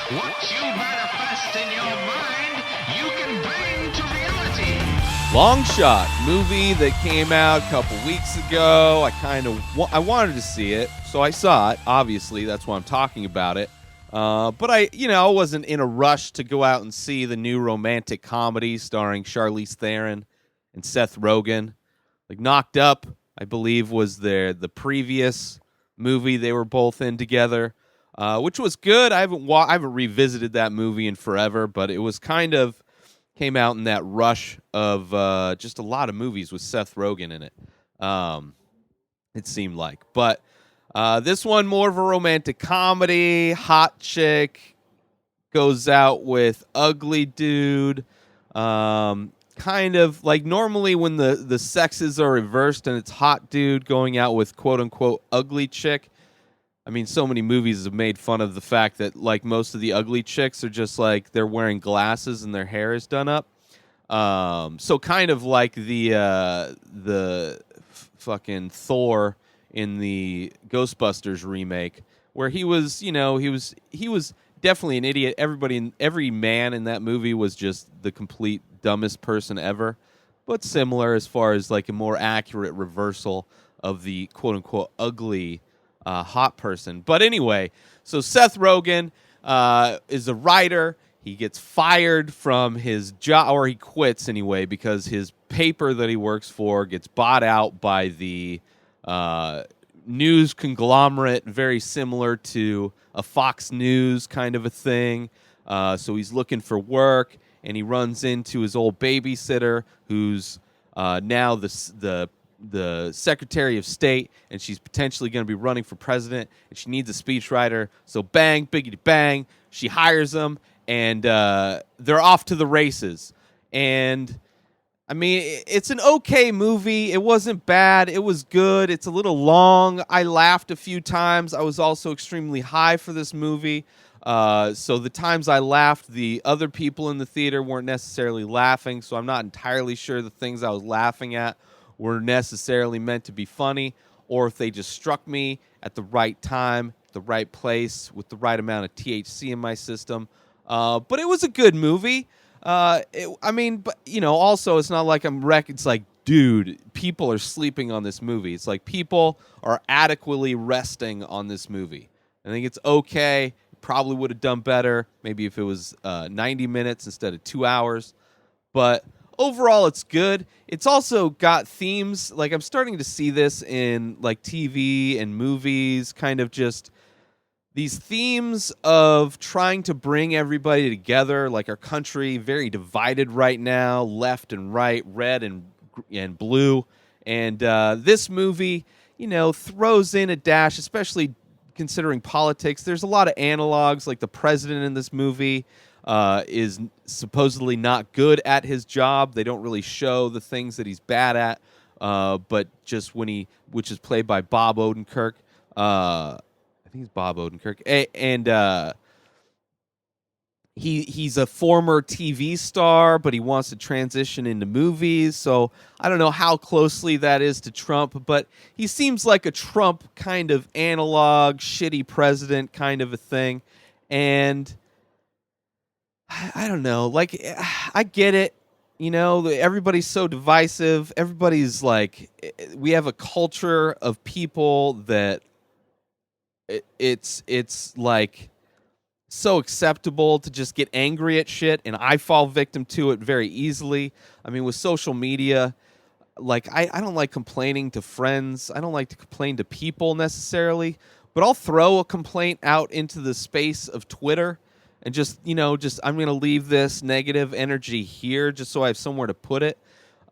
What you manifest in your mind, you can bring to reality. Long Shot, movie that came out a couple weeks ago. I wanted to see it, so I saw it. Obviously, that's why I'm talking about it. But I wasn't in a rush to go out and see the new romantic comedy starring Charlize Theron and Seth Rogen. Like Knocked Up, I believe, was the previous movie they were both in together, which was good. I haven't revisited that movie in forever, but it was came out in that rush of just a lot of movies with Seth Rogen in it. It seemed like, but this one more of a romantic comedy. Hot chick goes out with ugly dude. Kind of like normally when the sexes are reversed and it's hot dude going out with quote unquote ugly chick. I mean, so many movies have made fun of the fact that like most of the ugly chicks are just like they're wearing glasses and their hair is done up. So kind of like the fucking Thor in the Ghostbusters remake, where he was definitely an idiot. Every man in that movie was just the complete dumbest person ever, but similar as far as like a more accurate reversal of the quote unquote ugly hot person. But anyway, so Seth Rogen is a writer. He gets fired from his job, or he quits anyway, because his paper that he works for gets bought out by the news conglomerate, very similar to a Fox News kind of a thing. So he's looking for work, and he runs into his old babysitter, who's now the Secretary of State, and she's potentially going to be running for president, and she needs a speechwriter. So bang, biggity bang, she hires him, and they're off to the races. And I mean, it's an okay movie. It wasn't bad. It was good. It's a little long. I laughed a few times. I was also extremely high for this movie. So the times I laughed, the other people in the theater weren't necessarily laughing, so I'm not entirely sure the things I was laughing at were necessarily meant to be funny, or if they just struck me at the right time, the right place, with the right amount of THC in my system. But it was a good movie. But also it's not like it's like, dude, people are sleeping on this movie. It's like people are adequately resting on this movie. I think it's okay. Probably would have done better maybe if it was 90 minutes instead of 2 hours. But overall, it's good. It's also got themes. Like, I'm starting to see this in like TV and movies, kind of just these themes of trying to bring everybody together, like our country very divided right now, left and right, red and blue. And this movie, throws in a dash, especially considering politics. There's a lot of analogs, like the president in this movie is supposedly not good at his job. They don't really show the things that he's bad at, but just which is played by Bob Odenkirk. I think he's Bob Odenkirk, and he's a former TV star, but he wants to transition into movies. So I don't know how closely that is to Trump, but he seems like a Trump kind of analog, shitty president kind of a thing. And I don't know, like, I get it. Everybody's so divisive. Everybody's like, we have a culture of people that it's like so acceptable to just get angry at shit, and I fall victim to it very easily. I mean, with social media, like I don't like complaining to friends. I don't like to complain to people necessarily, but I'll throw a complaint out into the space of Twitter and just I'm going to leave this negative energy here just so I have somewhere to put it.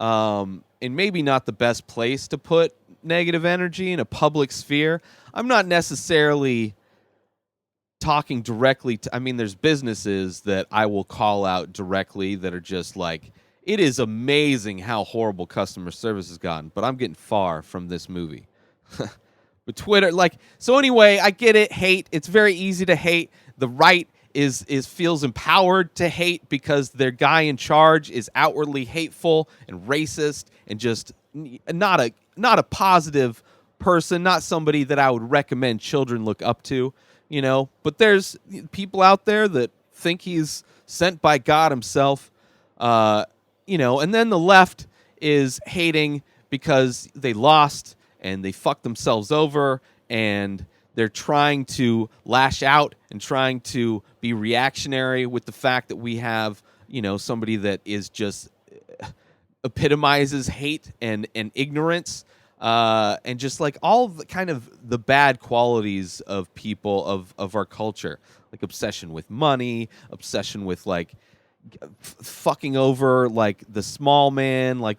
And maybe not the best place to put negative energy in a public sphere. I'm not necessarily talking directly to, I mean, there's businesses that I will call out directly that are just like, it is amazing how horrible customer service has gotten, but I'm getting far from this movie. But Twitter, like, so anyway, I get it. Hate. It's very easy to hate. The right is feels empowered to hate because their guy in charge is outwardly hateful and racist and just not a positive person, not somebody that I would recommend children look up to. But there's people out there that think he's sent by God himself, and then the left is hating because they lost and they fucked themselves over, and they're trying to lash out and trying to be reactionary with the fact that we have, somebody that is just epitomizes hate and ignorance, and just like all the kind of the bad qualities of people of our culture, like obsession with money, obsession with like fucking over like the small man, like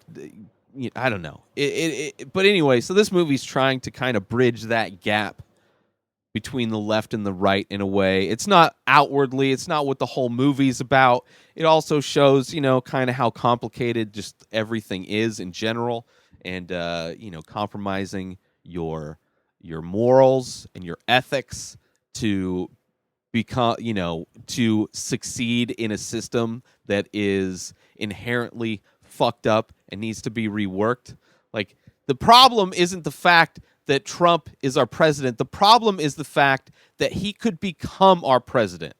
I don't know. But anyway, so this movie's trying to kind of bridge that gap between the left and the right in a way. It's not outwardly, it's not what the whole movie's about. It also shows, kind of how complicated just everything is in general, and compromising your morals and your ethics to become, to succeed in a system that is inherently fucked up and needs to be reworked. Like, the problem isn't the fact that Trump is our president. The problem is the fact that he could become our president.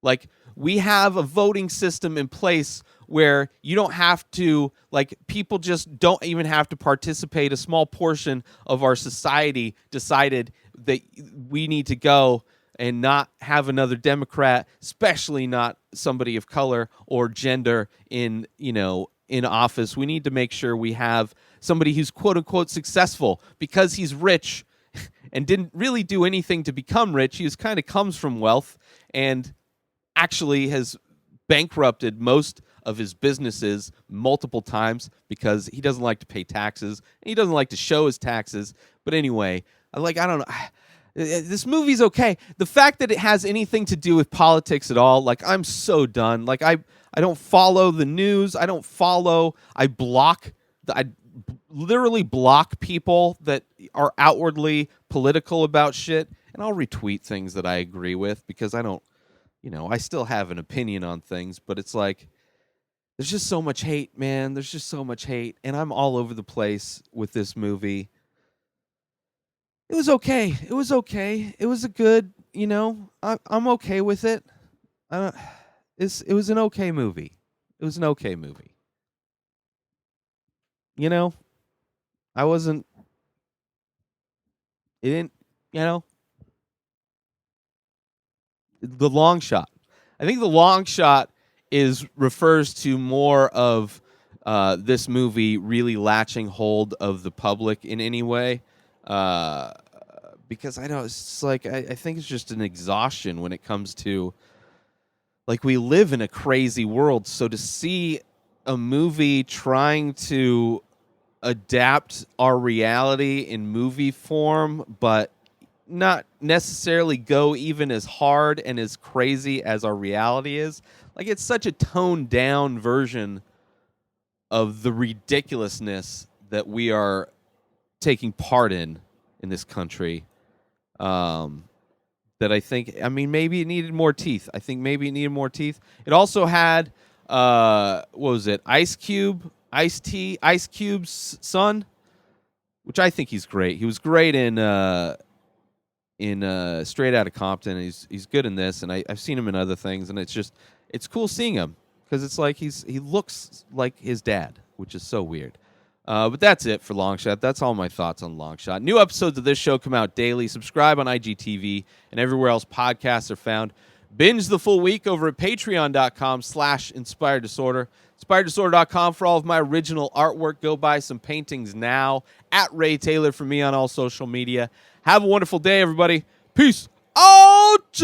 Like, we have a voting system in place where you don't have to, like, people just don't even have to participate. A small portion of our society decided that we need to go and not have another Democrat, especially not somebody of color or gender in office. We need to make sure we have somebody who's quote unquote successful because he's rich and didn't really do anything to become rich. He kind of comes from wealth and actually has bankrupted most of his businesses multiple times because he doesn't like to pay taxes and he doesn't like to show his taxes. But anyway, I don't know. This movie's okay. The fact that it has anything to do with politics at all, like, I'm so done. Like, I don't follow the news. I literally block people that are outwardly political about shit, and I'll retweet things that I agree with because I don't, I still have an opinion on things, but it's like, there's just so much hate, man. There's just so much hate, and I'm all over the place with this movie. It was okay. It was okay. It was a good, I'm okay with it. It was an okay movie. It was an okay movie. I wasn't, it didn't, the long shot. I think the long shot refers to more of this movie really latching hold of the public in any way. Because I know it's like, I think it's just an exhaustion when it comes to, like, we live in a crazy world. So to see a movie trying to adapt our reality in movie form, but not necessarily go even as hard and as crazy as our reality is, like, it's such a toned down version of the ridiculousness that we are taking part in this country, that I think, maybe it needed more teeth. It also had, what was it? Ice Cube's son, which I think he's great. He was great in Straight Outta Compton. He's good in this, and I've seen him in other things, and it's cool seeing him because it's like he looks like his dad, which is so weird. But that's it for Longshot. That's all my thoughts on Longshot. New episodes of this show come out daily. Subscribe on IGTV and everywhere else podcasts are found. Binge the full week over at patreon.com/inspireddisorder. Inspireddisorder.com for all of my original artwork. Go buy some paintings now. At Ray Taylor for me on all social media. Have a wonderful day, everybody. Peace out!